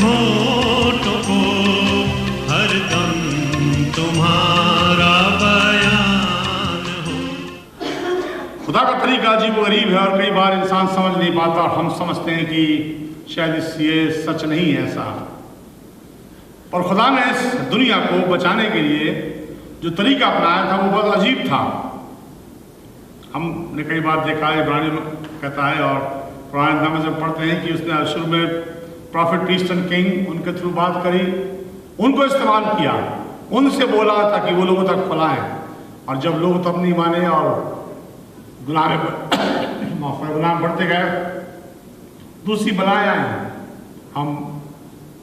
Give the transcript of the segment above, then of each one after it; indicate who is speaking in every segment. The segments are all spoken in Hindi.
Speaker 1: होठों को हरदम तुम्हारा बयान हो।
Speaker 2: खुदा का तरीका अजीब व गरीब है और कई बार इंसान समझ नहीं पाता और हम समझते हैं कि शायद ये सच नहीं है ऐसा। और खुदा ने इस दुनिया को बचाने के लिए जो तरीका अपनाया था वो बहुत अजीब था। हमने कई बार देखा है, इब्रानी में कहता है और पुराने नामे से पढ़ते हैं कि उसने शुरू में प्रॉफिट प्रीस्ट एंड किंग उनके थ्रू बात करी, उनको इस्तेमाल किया, उनसे बोला ताकि वो लोगों तक फैलाएं। और जब लोग तब नहीं माने और गुनाह बढ़ते गए, दूसरी बलाएं आई। हम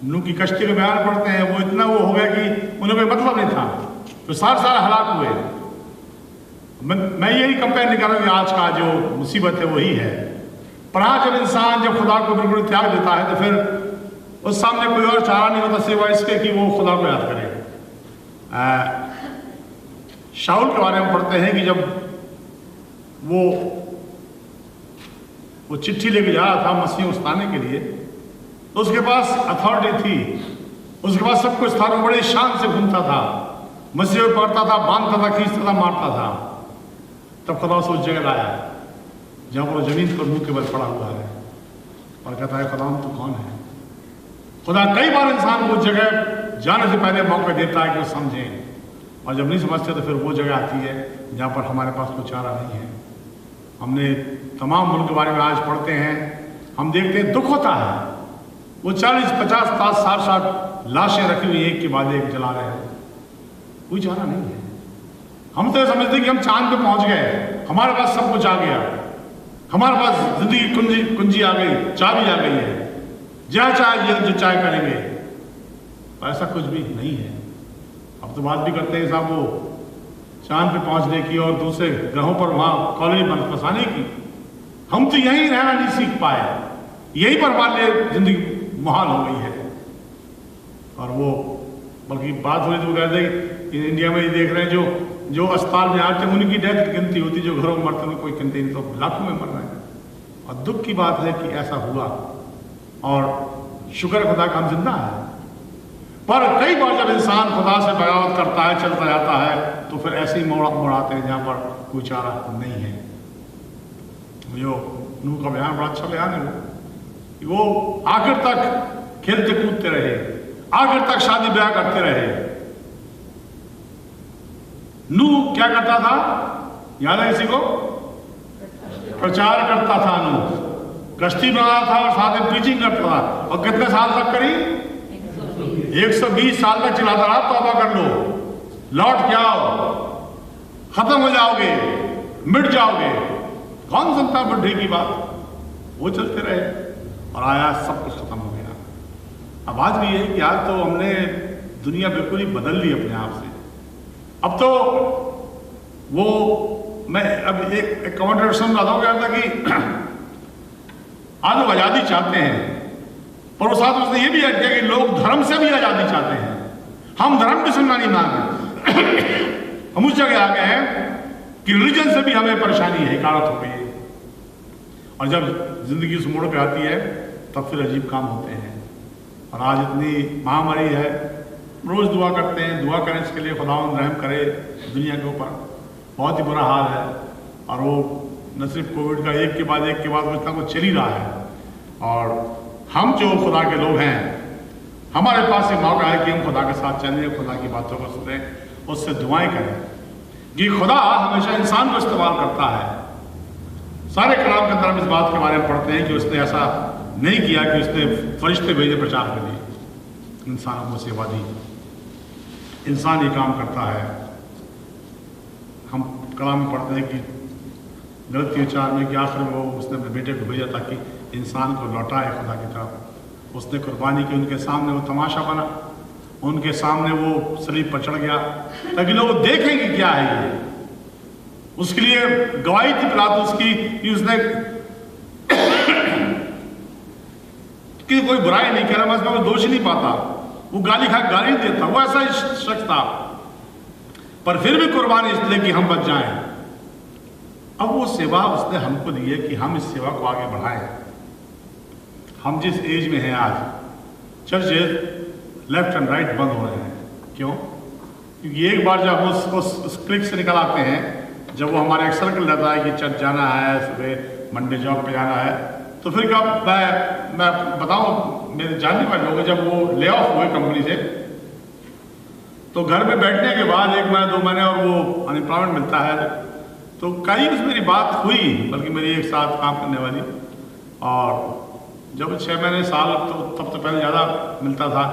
Speaker 2: नूह की कश्ती का बयान पढ़ते हैं, वो इतना वो हो गया कि उन्हें कोई मतलब नहीं था, तो सारे हलाक हुए। मैं यही कंपेयर नहीं कर रहा कि आज का जो मुसीबत है वही है, पर आज जब इंसान जब खुदा को बिल्कुल त्याग देता है तो फिर उस सामने कोई और चारा नहीं होता सिवाय इसके कि वो खुदा को याद करे। शाऊल के बारे में पढ़ते हैं कि जब वो चिट्ठी लेके जा रहा था मसीह उतारने के लिए, तो उसके पास अथॉरिटी थी, उसके पास सब कुछ था, वो बड़े शान से घूमता था, मसीह को पकड़ता था, बांधता था, खींचता था, मारता था। तब खुदा उसे उस जगह लाया जहाँ पर जमीन पर मुंह के बल पड़ा हुआ है और कहता है खुदा तू कौन है। खुदा कई बार इंसान को उस जगह जाने से पहले मौका देता है कि वो समझें, और जब नहीं समझते तो फिर वो जगह आती है जहाँ पर हमारे पास कोई चारा नहीं है। हमने तमाम मुल्क के बारे में आज पढ़ते हैं, हम देखते हैं दुख होता है, वो 40, 50, 60 लाशें रखी हुई एक के बाद एक जला रहे हैं, कोई चारा नहीं है। हम तो समझते कि हम चांद पे पहुंच गए, हमारे पास सब कुछ आ गया, हमारे पास जिंदगी कुंजी आ गई, चाबी आ गई है, जहाँ चाहे जो चाहे करेंगे। ऐसा कुछ भी नहीं है। अब तो बात भी करते हैं साहब वो चांद पे पहुंचने की और दूसरे ग्रहों पर वहाँ कॉलोनी बसाने की। हम तो यहीं रहना नहीं सीख पाए, यहीं पर हमारे लिए जिंदगी मुहाल हो गई है। और वो बल्कि बात हो रही तो कहते हैं इंडिया में ये देख रहे हैं जो अस्पताल में आते हैं उनकी डेथ की गिनती होती, जो घरों में मरते हैं कोई गिनती नहीं, तो लाखों में मर रहे हैं। और दुख की बात है कि ऐसा हुआ, और शुक्र खुदा का हम जिंदा है। पर कई बार जब इंसान खुदा से बगावत करता है, चलता जाता है, तो फिर ऐसे ही मोड़ाते हैं जहाँ पर कोई चारा नहीं है। जो नूह का बयान बड़ा अच्छा बयान है वो आखिर तक खेलते कूदते रहे, आखिर तक शादी ब्याह करते रहे। नूह क्या करता था, याद है किसी को? प्रचार करता था नूह, कश्ती बनाता था और साथ में प्रीचिंग करता था। और कितने साल तक करी? 120 साल तक चलाता रहा। तौबा कर लो, लौट के आओ, खत्म हो जाओगे, मिट जाओगे। कौन सुनता बुढ़े की बात? वो चलते रहे और आया सब कुछ खत्म हो गया। अब बात भी है कि आज तो हमने दुनिया बिल्कुल ही बदल ली अपने आप से। अब तो वो मैं अब एक कमेंटर सुन रहा था, वो कहता कि आज लोग आज़ादी चाहते हैं, और वो साथ उसने ये भी ऐड किया कि लोग धर्म से भी आज़ादी चाहते हैं। हम धर्म भी सुनना नहीं मांग रहे हम उस जगह आ गए हैं कि रिलीजन से भी हमें परेशानी है, हिकारत हो गई है। और जब जिंदगी उस मोड़ पे आती है तब फिर अजीब काम होते हैं। और आज इतनी महामारी है, रोज़ दुआ करते हैं, दुआ करें इसके लिए खुदावंद रहम करे दुनिया के ऊपर। बहुत ही बुरा हाल है, और वो न सिर्फ कोविड का एक के बाद कुछ ना कुछ चल ही रहा है। और हम जो खुदा के लोग हैं, हमारे पास ये मौका है कि हम खुदा के साथ चलें, खुदा की बातों को सुनें, उससे दुआएं करें। कि खुदा हमेशा इंसान को इस्तेमाल करता है। सारे कलाम के अंदर हम इस बात के बारे में पढ़ते हैं कि उसने ऐसा नहीं किया कि उसने फरिश्ते भेजे प्रचार के लिए, इंसानों को सेवा दी। इंसान ये काम करता है। हम कलाम में पढ़ते हैं कि गलती 4 में कि आखिर में वो उसने अपने बेटे को भेजा ताकि इंसान को लौटाए खुदा की तरफ। उसने कुर्बानी की, उनके सामने वो तमाशा बना, उनके सामने वो सलीब पर चढ़ गया ताकि लोग देखें कि क्या है ये। उसके लिए गवाही थी पिलातुस की कि उसने कि कोई बुराई नहीं कर रहा, मैं उसमें कोई दोष नहीं पाता, वो गाली देता, वो ऐसा शख्स था। पर फिर भी कुर्बानी इसलिए कि हम बच जाएं। अब वो सेवा उसने हमको दी है कि हम इस सेवा को आगे बढ़ाएं। हम जिस एज में हैं आज, चर्चेज लेफ्ट एंड राइट बंद हो रहे हैं। क्यों? क्योंकि एक बार जब हम उस क्लिक से निकल आते हैं, जब वो हमारा एक सर्कल रहता है कि चर्च जाना है, सुबह मंडे जॉब पे जाना है, तो फिर कब मैं बताऊँ, मेरे जानने वाले लोग जब वो ले ऑफ हुए कंपनी से, तो घर में बैठने के बाद 1 महीने 2 महीने और वो अनएम्प्लॉयमेंट मिलता है, तो कई उसमें मेरी बात हुई, बल्कि मेरी एक साथ काम करने वाली, और जब 6 महीने साल तब तो पहले ज़्यादा मिलता था,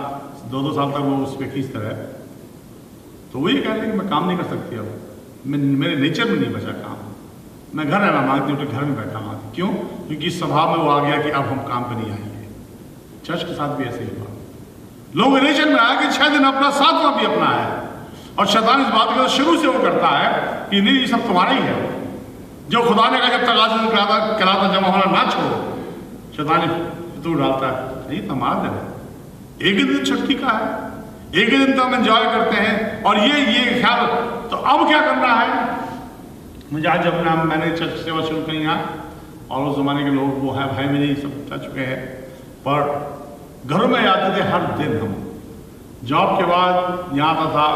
Speaker 2: 2-2 साल तक वो उस पर खींचते रहे, तो वो ये कह रहे हैं कि मैं काम नहीं कर सकती अब, मेरे नेचर में नहीं बचा काम, मैं घर रहना मांगती हूँ, तो घर में बैठा मांगती। क्यों? क्योंकि इस स्वभाव में वो आ गया कि अब हम काम पर नहीं आएंगे। चर्च के साथ भी ऐसे ही हुआ, लोग रिलेशन में आया कि 6 दिन अपना, 7वां भी अपना है, और शैतान इस बात को शुरू से वो करता है कि नहीं, ये सब तुम्हारा ही है। जो खुदा ने कहा जब तक आज़ाद कहलाता जमा होना ना छोड़ो, शैतान तू डालता है, नहीं हमारा दिन है, एक ही दिन छुट्टी का है, एक ही दिन तो हम एंजॉय करते हैं, और ये ख्याल, तो अब क्या करना है मुझे। आज जब मैंने चर्च सेवा शुरू करी यहाँ, और उस जमाने के लोग वो है भाई मेरे सब जा चुके हैं, पर घरों में आते थे हर दिन। हम जॉब के बाद यहाँ आता था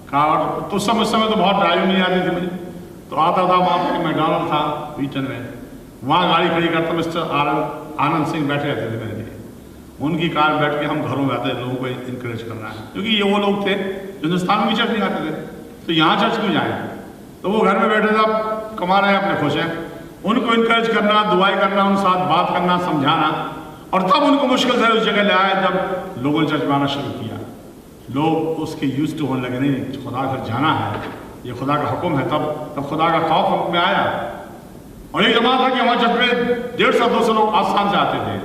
Speaker 2: कार, तो उस समय तो बहुत ड्राइविंग नहीं आती थी मुझे, तो आता था वहाँ पर मैकडॉनल्ड था वीटन में, वहाँ गाड़ी खड़ी करता, मिस्टर आनंद सिंह बैठे रहते थे मेरे लिए, उनकी कार में बैठ के हम घरों में आते थे, लोगों को इनकरेज करना है, क्योंकि ये वो लोग थे जो हिंदुस्तान में भी चर्च नहीं आते थे, तो यहाँ चर्च क्यों जाए, तो वो घर में बैठे थे, आप कमा रहे हैं, अपने खुश हैं, उनको इनकरेज करना, दुआएं करना, उनके साथ बात करना, समझाना, और तब उनको मुश्किल से उस जगह ले आया जब लोगों ने चर्च में आना शुरू किया। लोग उसके यूज टू होने लगे, नहीं खुदा घर जाना है, ये खुदा का हुक्म है, तब खुदा का खौफ हम में आया। और एक जमाना था कि हमारे चर्च में 150-200 लोग आसान से आते थे,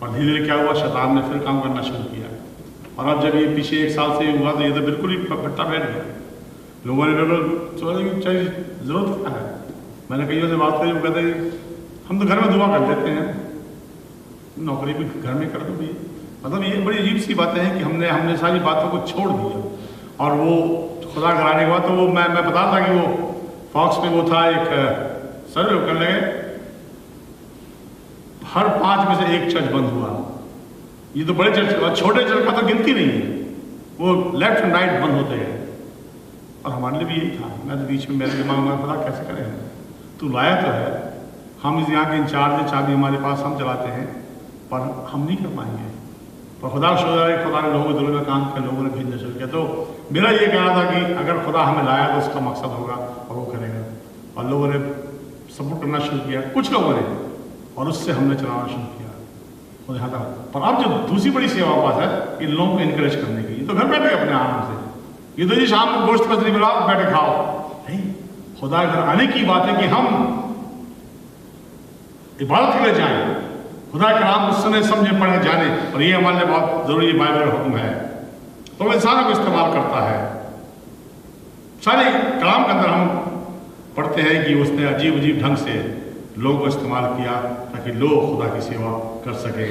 Speaker 2: और धीरे धीरे क्या हुआ, शैतान ने फिर काम करना शुरू किया, और अब जब ये पीछे 1 साल से हुआ, तो ये तो बिल्कुल ही भट्टा बैठ गया। लोगों ने बिल्कुल सोचा कि चाहिए जरूरत क्या है। मैंने कईयों से बात करी, वो कहते हम तो घर में दुआ कर देते हैं, नौकरी भी घर में कर दो भैया। मतलब ये बड़ी अजीब सी बातें हैं कि हमने सारी बातों को छोड़ दिया, और वो खुदा कराने के बाद, तो वो मैं बता था कि वो फॉक्स में वो था एक सर्वे करने लगे, हर 5 में से 1 चर्च बंद हुआ। ये तो बड़े चर्च, छोटे चर्च का तो गिनती नहीं है, वो लेफ्ट एंड राइट बंद होते गए। और हमारे लिए भी यही था, मैं तो बीच में मेरे दिमाग में पता कैसे करें, तू लाया तो है, हम इस यहाँ के इंचार्ज हैं, चाबी हमारे पास, हम चलाते हैं, पर हम नहीं कर पाएंगे। पर खुदा का शुक्र है, खुदा ने लोगों के दिलों में काम किया, लोगों ने भेजना शुरू किया। तो मेरा ये कहना था कि अगर खुदा हमें लाया तो उसका मकसद होगा और वो करेगा, और लोगों ने सपोर्ट करना शुरू किया, कुछ लोगों ने, और उससे हमने चलाना शुरू किया, और यहाँ तक। पर अब जो दूसरी बड़ी सेवा पास है, इन लोगों को इनकरेज करने की, तो घर बैठे अपने आराम से, ये तो जी शाम को गोश्त मछली बनाओ बैठे खाओ, नहीं, खुदा घर आने की बात है कि हम इबादत के लिए जाएं, खुदा के नाम को सुने समझे पढ़े जाने, और ये हमारे लिए बहुत जरूरी बाइबल हुक्म है। तो इंसानों को इस्तेमाल करता है, सारे कलाम के अंदर हम पढ़ते हैं कि उसने अजीब अजीब ढंग से लोगों को इस्तेमाल किया ताकि लोग खुदा की सेवा कर सके,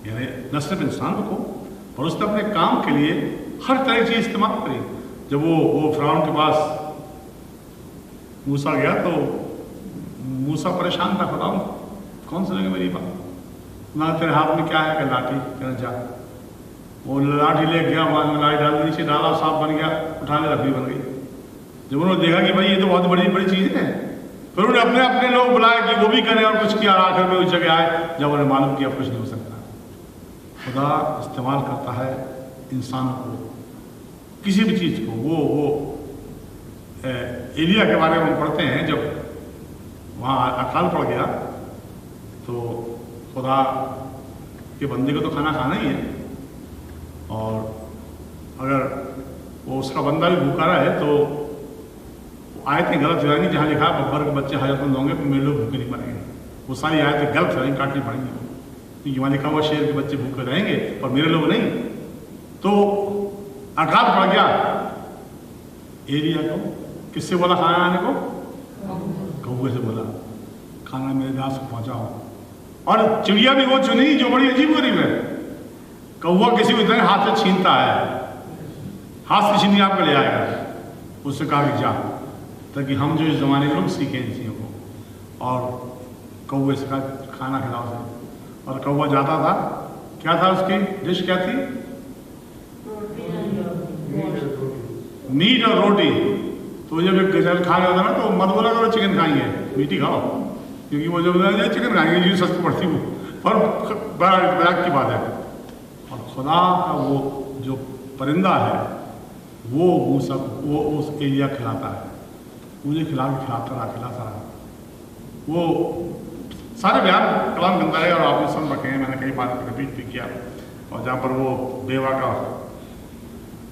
Speaker 2: यानी न सिर्फ इंसान को, और उसने अपने काम के लिए हर तरह की चीज इस्तेमाल करी। जब वो फिरौन के पास मूसा गया, तो मूसा परेशान था, फिरौन कौन सुनेगा मेरी बात, ना तेरे हाथ में क्या है, कि लाठी, कहना जा। वो लाठी ले गया, वहां लाठी डाल नीचे डाला, सांप बन गया, उठाने लकड़ी बन गई। जब उन्होंने देखा कि भाई ये तो बहुत बड़ी बड़ी चीज है, फिर उन्होंने अपने लोग बुलाए कि वो भी करें, और कुछ किया, आखिर में उस जगह आए जब उन्हें मालूम किया कुछ नहीं हो सकता। खुदा इस्तेमाल करता है इंसानों को, किसी भी चीज को। वो एलिया के बारे में हम पढ़ते हैं, जब वहाँ अकाल पड़ गया, तो खुदा के बंदे को तो खाना खाना ही है, और अगर वो उसका बंदा भी भूखा रहा है, तो आयतें गलत हो जाएंगी, जहाँ लिखा है बब्बर के बच्चे हजरतमंद होंगे तो मेरे लोग भूखे नहीं मरेंगे, वो सारी आयतें गलत हो जाएंगी, काटनी पड़ेंगी, क्योंकि वहाँ लिखा हुआ शेर के बच्चे भूखे रहेंगे और मेरे लोग नहीं। तो अकाल पड़ गया, एलिया को किससे बोला खाना आने को, कौवे से बोला खाना मेरे दास को पहुंचाओ। और चिड़िया भी वो चुनी जो बड़ी अजीब गरीब है। कौवा किसी को इतने हाथ से छीनता है, हाथ से छीनी आपको ले आएगा, उससे कहा कि जा, ताकि हम जो इस जमाने के लोग सीखें इन चीज़ों को। और कौवे से कहा खाना खिलाओ से, और कौवा जाता था, क्या था उसकी डिश क्या थी? मीट और रोटी। तो जब एक गजल खा रहा था ना तो मत बोला करो चिकन खाएंगे, मीठी खाओ, क्योंकि वो जब चिकन खाएंगे जी सस्ती पड़ती वो, पर बड़ा की बात है। और खुदा का वो जो परिंदा है वो उस एरिया खिलाता है, मुझे खिलाता रहा। वो सारे बयान कलाम गंदा है और आपने सुन रखे हैं, मैंने कई बार रिपीट भी किया। और जहाँ पर वो बेवा का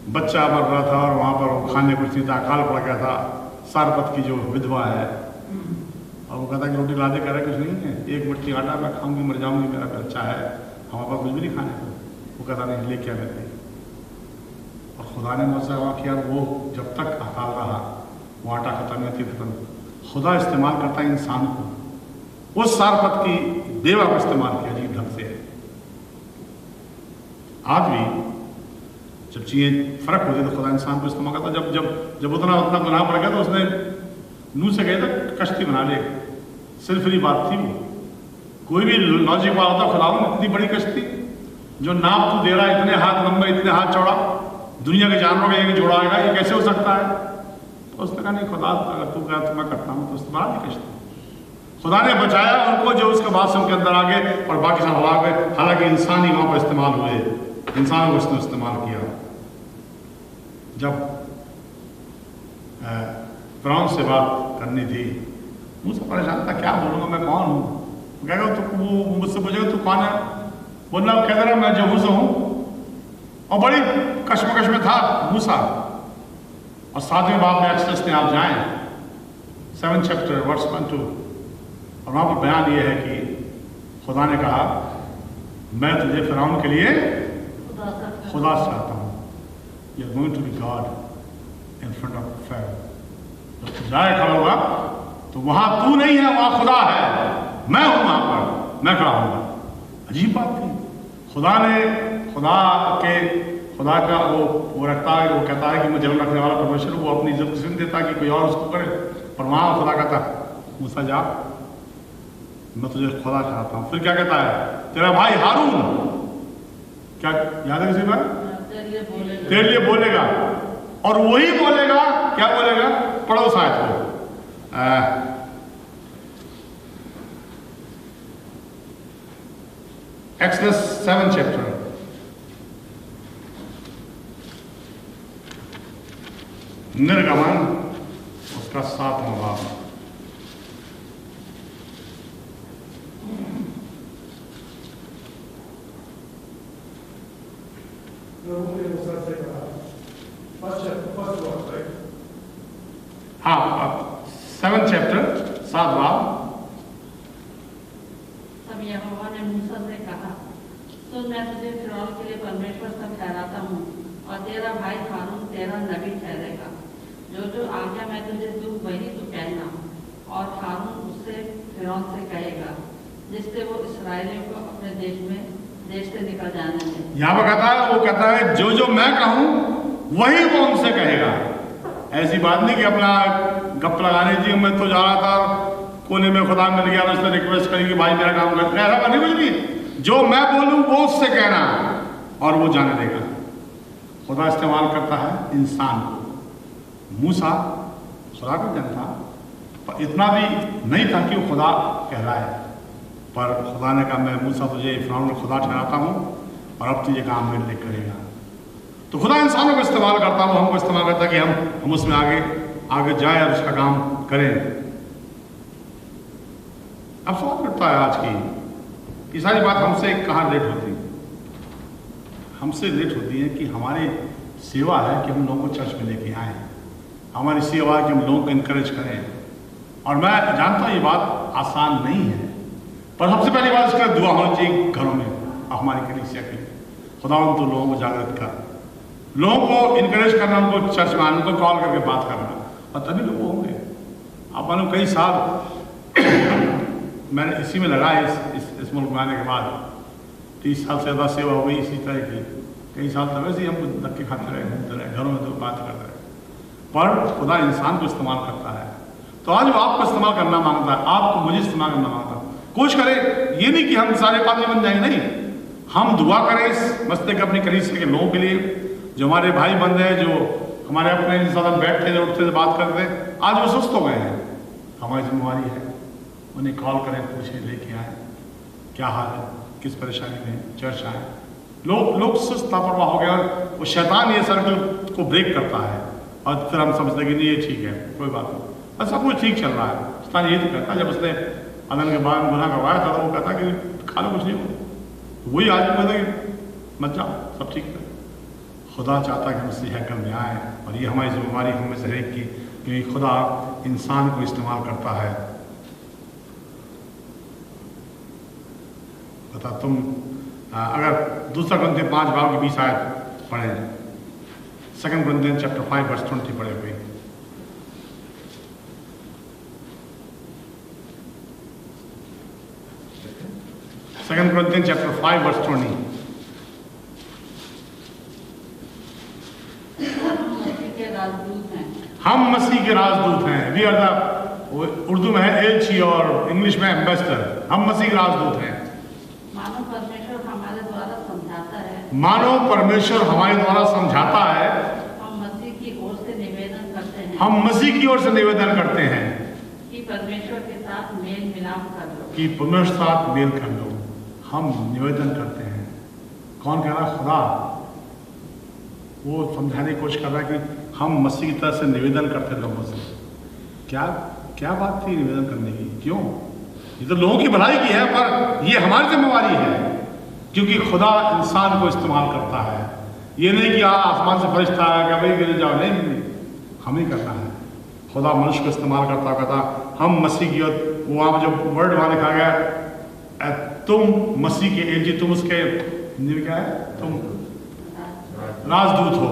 Speaker 2: बच्चा मर रहा था और वहाँ पर वो खाने कुछ नहीं था, अकाल पड़ गया था, सारपत की जो विधवा है, और वो कहता कि रोटी लादे कह रहा कुछ नहीं है, एक मुट्ठी आटा मैं खाऊंगी मर जाऊंगी, मेरा बच्चा है, हमारे पास कुछ भी नहीं खाने को। वो कहता नहीं ले क्या लेते। और खुदा ने मुझसे कहा कि यार वो जब तक अकाल रहा वो आटा खत्म नहीं थी खत्म। खुदा इस्तेमाल करता है इंसान को, उस सारपत की बेवा को इस्तेमाल किया अजीब ढंग से। आज भी जब चीजें फर्क होती तो खुदा इंसान को इस्तेमाल करता। जब जब जब उतना गुनाह पड़ गया तो उसने नूह से कहा था कश्ती बना ले, सिर्फ ही बात थी वो, कोई भी लॉजिक वाला होता खुदा में इतनी बड़ी कश्ती जो नाप तू दे रहा है, इतने हाथ लंबा इतने हाथ चौड़ा, दुनिया के जानवरों का ये जोड़ा आएगा, ये कैसे हो सकता है? तो उसने कहा नहीं खुदा अगर तू कहा तो मैं करता हूँ, तो इस्तेमाल नहीं कश्ती। खुदा ने बचाया उनको जो उसके बाद से उनके अंदर आ गए और बाकी सब हवा गए। हालांकि इंसान ही वहां पर इस्तेमाल हुए, इंसानों को उसने इस्तेमाल किया। जब फिरौन से बात करनी थी, मुझसे परेशान था क्या बोलूँगा, मैं कौन हूँ? कहेगा तो वो मुझसे पूछेगा तू कौन है? बोलना कह रहा मैं जो हूँ सो हूँ। और बड़ी कश्मकश में था मूसा। और 7वें बाब में एक्सोडस में आप जाएं, 7th chapter verse 1-2, और वहाँ पर बयान ये है कि खुदा ने कहा मैं तुझे फिरौन के लिए खुदा चाहता हूँ। You are going to be god in front of Pharaoh. जब तू जाए खड़ा होगा तो वहाँ तू नहीं है, वहाँ खुदा है, मैं हूँ वहाँ पर, मैं खड़ा हूँगा। अजीब बात थी। खुदा का वो रखता है, वो कहता है कि मुझे रखने वाला परमेश्वर, वो अपनी इज्जत किसी नहीं देता कि कोई और उसको करे, पर वहाँ खुदा कहता मूसा जा मैं तुझे खुदा चाहता हूँ। फिर क्या कहता है? तेरा भाई हारून, क्या याद है किसी बार? तेरे लिए बोलेगा। और वही बोलेगा, क्या बोलेगा? पढ़ो शायद को एक्सोडस 7th chapter, निर्गमन उसका 7वां बाब। हाँ 7th chapter 7 बाब।
Speaker 3: तब यहोवा ने मूसा से कहा तो मैं तुझे फिरौन के लिए परमेश्वर सब ठहराता हूँ और तेरा भाई हारून तेरा नबी ठहरेगा। जो आज्ञा मैं तुझे दूँ वही तू कहना। और हारून उससे फिरौन से कहेगा जिससे वो इसराइलियों को अपने देश से निकल जाने दें।
Speaker 2: यहाँ पर कहता है, वो कहता है जो मैं कहूँ वही वो उनसे कहेगा। ऐसी बात नहीं कि अपना गप लगाने जी मैं तो जा रहा था कोने में खुदा मिल गया उसने रिक्वेस्ट करी कि भाई मेरा काम कर, ऐसा नहीं कुछ नहीं। जो मैं बोलूँ वो उससे कहना और वो जाने देगा। खुदा इस्तेमाल करता है इंसान को। मूसा खुदा को जानता पर इतना भी नहीं था कि वो खुदा कहलाए, पर खुदा ने कहा मैं मूसा तुझे फिरौन को खुदा ठहराता हूँ और अब तुझे काम मेरे लिए करेगा। तो खुदा इंसानों को इस्तेमाल करता है, वो हमको इस्तेमाल करता है कि हम उसमें आगे जाए और उसका काम करें। अब सवाल उठता है आज की ये सारी बात हमसे कहाँ रिलेट होती है? हमसे रिलेट होती है कि हमारी सेवा है कि हम लोगों को चर्च में लेके आए, हमारी सेवा है कि हम लोगों को इनकरेज करें। और मैं जानता हूँ ये बात आसान नहीं है, पर सबसे पहली बात इसका दुआ होनी चाहिए घरों में, हमारी कलीसिया के खुदा तो लोगों को जागृत कर, लोगों को इनकरेज करना, उनको चर्च में आने, उनको कॉल करके बात करना, और तभी लोग होंगे। आप मानो कई साल मैंने इसी में लगा इस मुल्क में आने के बाद 30 साल से ज़्यादा सेवा हो गई इसी तरह की। कई साल तक वैसे ही हम धक्के खाते रहे, घूमते रहे, घरों में तो बात करते रहे, पर खुदा इंसान को इस्तेमाल करता है। तो आज वो आपको इस्तेमाल करना मांगता है, आपको मुझे इस्तेमाल करना मांगता है। कोशिश करें, ये नहीं कि हम सारे पादरी बन जाएंगे, नहीं, हम दुआ करें इस मसले के अपनी कलीसिया के लोगों के लिए, जो हमारे भाई बंद हैं, जो हमारे अपने साथ बैठते थे, उठते थे, बात करते थे, आज वो सुस्त हो गए हैं। हमारी जिम्मेवारी है उन्हें कॉल करें, पूछें, लेके आए, क्या हाल है, किस परेशानी में, चर्च आए। लोग सुस्त लापरवाह हो गए, और वो शैतान ये सर्कल को ब्रेक करता है, और फिर हम समझते कि नहीं ये ठीक है, कोई बात नहीं, और सब कुछ ठीक चल रहा है। शैतान ये तो कहता, जब उसने अदन के बाद गुनाह करवाया था तो वो कहता कि खा लो, कुछ नहीं हो, वही आज भी कहता कि मत जाओ, सब ठीक है। खुदा चाहता है कि हम मसीह हैकल में आए, और ये हमारी जिम्मेवारी हम में से हर एक की, क्योंकि खुदा इंसान को इस्तेमाल करता है। बता तुम अगर दूसरा ग्रंथियन 5:20 आयत पढ़ें, 2 ग्रंथियन चैप्टर 5 वर्स 20 पढ़े हुए। Second Corinthians chapter 5 verse 20। हम मसीह के राजदूत हैं। वी आर द, उर्दू में है एलची और इंग्लिश में एम्बेसडर। हम मसीह के राजदूत हैं।
Speaker 3: मानो परमेश्वर हमारे द्वारा समझाता है,
Speaker 2: मानो परमेश्वर हमारे द्वारा समझाता है,
Speaker 3: हम मसीह की ओर से निवेदन करते हैं,
Speaker 2: हम मसीह की ओर से निवेदन करते हैं
Speaker 3: कि परमेश्वर के साथ मेल मिलाप कर लो,
Speaker 2: कि परमेश्वर के साथ मेल कर लो। हम निवेदन करते हैं। कौन कह रहा? खुदा। वो समझाने की कोशिश कर रहा है कि हम मसीह की तरफ से निवेदन करते लोगों से। क्या बात थी निवेदन करने की? क्यों? ये तो लोगों की भलाई की है, पर ये हमारी जिम्मेवारी है, क्योंकि खुदा इंसान को इस्तेमाल करता है। ये नहीं कि आसमान से फरिश्ता आया क्या भाई गिर जाओ, नहीं, हमें करना है। खुदा मनुष्य को इस्तेमाल करता हम मसीह की, वो वहाँ पर जो वर्ड वहाँ लिखा गया, तुम मसीह के एजी, तुम उसके क्या है, तुम राजदूत हो।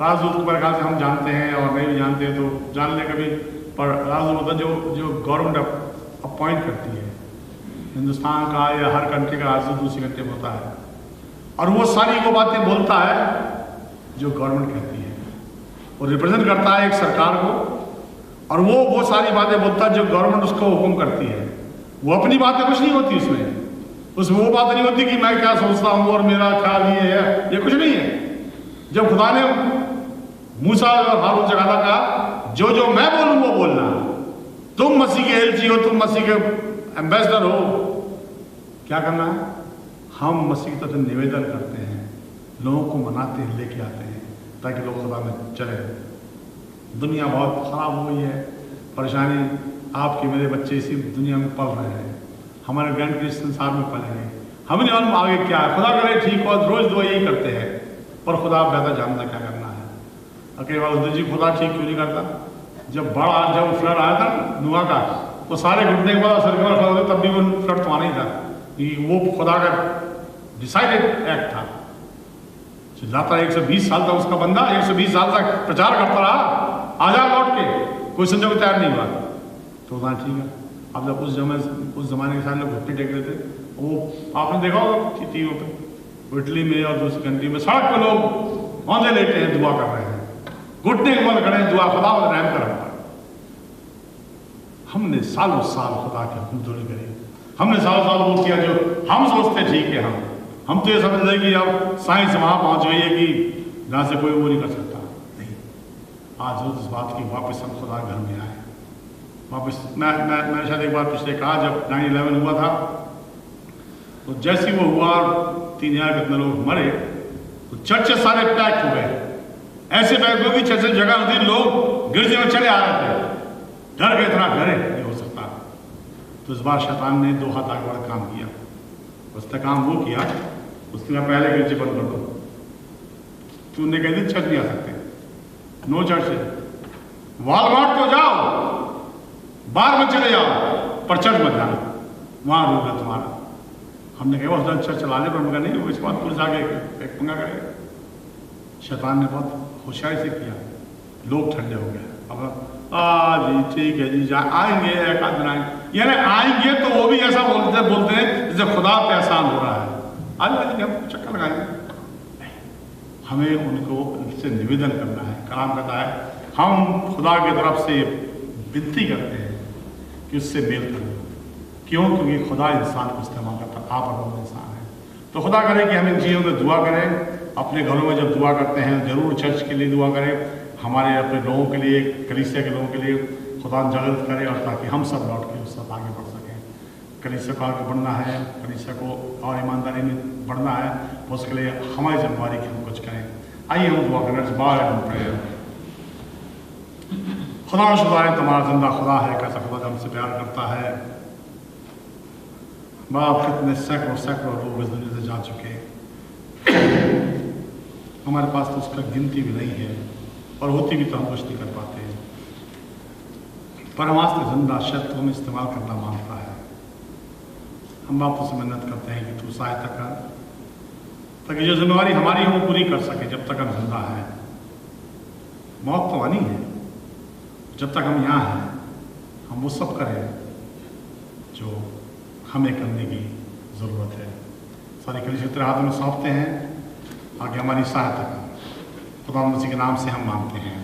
Speaker 2: राजदूत को मेरे ख्याल से हम जानते हैं, और नहीं भी जानते हैं तो जान ले कभी। पर राजदूत होता जो गवर्नमेंट अपॉइंट करती है, हिंदुस्तान का या हर कंट्री का राजदूत दूसरी कंट्री में होता है, और वो सारी वो बातें बोलता है जो गवर्नमेंट कहती है। वो रिप्रेजेंट करता है एक सरकार को, और वो सारी बातें बोलता है जो गवर्नमेंट उसको हुक्म करती है। वो अपनी बातें कुछ नहीं होती उसमें वो बात नहीं होती कि मैं क्या सोचता हूँ और मेरा ख्याल ये है, ये कुछ नहीं है। जब खुदा ने मूसा और हारून से कहा जो मैं बोलूँ वो बोलना, तुम मसीह के एलची हो, तुम मसीह के एम्बेसडर हो, क्या करना है? हम मसीह की तरफ निवेदन करते हैं, लोगों को मनाते हैं, लेके आते हैं, ताकि लोग खुदा में चले। दुनिया बहुत खराब हो गई है, परेशानी, आपके मेरे बच्चे इसी दुनिया में पल रहे हैं, हमारे ग्रैंड किड संसार में पलेंगे, हमें नहीं मालूम आगे क्या है। खुदा करे ठीक हो, रोज दुआ यही करते हैं, पर खुदा बेहतर जानता क्या करना है। अकेले बात जी, खुदा ठीक क्यों नहीं करता? जब फ्लड आया था नूह का, वो सारे घुटने के बाद असर के तब भी वो फ्लड तो आना ही था, कि वो खुदा का डिसाइडेड एक्ट था। चिल्लाता 120 साल तक उसका बंदा 120 साल तक प्रचार करता रहा, आजा लौट के, कोई सुनने को तैयार नहीं हुआ। तो वहाँ ठीक है। अब जब उस जमाने के साथ लोग घुटने टेक रहे थे, वो आपने देखा होगा टीवी पे, इटली में और दूसरी कंट्री में सड़क पे लोग औंधे लेटे हैं, दुआ कर रहे हैं, घुटने के बल खड़े हैं, दुआ खुदा और रहम कर। हमने सालों साल खुदा के हुक्म दूरी करे, हमने सालों साल वो किया जो हम सोचते ठीक है। हम तो ये समझ रहे कि अब साइंस वहाँ पहुँच गई है कि जहाँ से कोई वो नहीं कर सकता। नहीं, आज रोज इस बात की वापस हम खुदा घर में आए वापस। मैं शायद एक बार पिछले कहा, जब 9/11 हुआ था, तो जैसे वो हुआ 3000 कितने लोग मरे, तो चर्च सारे पैक हो गए, ऐसे पैक हो गई चर्च जगह होती, लोग गिरजे में चले आ रहे थे, डर के इतना डरे नहीं हो सकता। तो इस बार शैतान ने 2 हाथ आगे वाला काम किया। उसने काम वो किया, उसने कहा पहले गिरजे बंद कर दो। तूने कह दी चर्च नहीं आ सकते, नो चर्च। वॉलमार्ट को जाओ, बार में चले जाओ, पर चर्च मत जाना, वहां रूल है तुम्हारा। हमने कहा उस चर्च चला ले, पर मगर नहीं, इसके बाद पुलिस आगे एक पंगा करेगा। शैतान ने बहुत होशियारी से किया, लोग ठंडे हो गए। अब जी ठीक है जी, आएंगे एक आध दिन आएंगे, यानी आएंगे तो वो भी ऐसा बोलते हैं जैसे खुदा पे एहसान हो रहा है, आज हम चक्कर लगाएंगे। हमें उनसे निवेदन करना है। कलाम कहता है हम खुदा की तरफ से विनती करते हैं कि उससे मेल कर लो, क्यों? क्योंकि खुदा इंसान को इस्तेमाल करता है, आप और हम इंसान हैं। तो खुदा करे कि हम इन चीज़ों में दुआ करें, अपने घरों में जब दुआ करते हैं ज़रूर चर्च के लिए दुआ करें, हमारे अपने लोगों के लिए, कलीसिया के लोगों के लिए खुदा जगत करे, और ताकि हम सब लौट के उस साथ आगे बढ़ सकें। कलीसिया को आगे बढ़ना है, कलीसिया को और ईमानदारी में बढ़ना है, तो उसके लिए हमारी जिम्मेदारी कि हम कुछ करें। आइए हम दुआ करें, इस बार हम प्रेयर। खुदा शुक्र तुम्हारा जिंदा खुदा है, कैसा खुदा हमसे प्यार करता है। बाप कितने सैकड़ों सैकड़ों लोग इस दुनिया से जा चुके, हमारे पास तो उसका गिनती भी नहीं है, और होती भी तो हम कुछ नहीं कर पाते। पर हम आज तक जिंदा शब्द हमें इस्तेमाल करना मांगता है। हम बापों से मिन्नत करते हैं कि तू सहायता कर, ताकि जो जिम्मेवारी हमारी है वो पूरी कर सके जब तक हम जिंदा हैं। मौत तो आनी है, जब तक हम यहाँ हैं हम वो सब करें जो हमें करने की ज़रूरत है। सारी कलीसिया तेरे हाथों में सौंपते हैं, आगे हमारी सहायता कर। खुदा मसीह के नाम से हम मांगते हैं।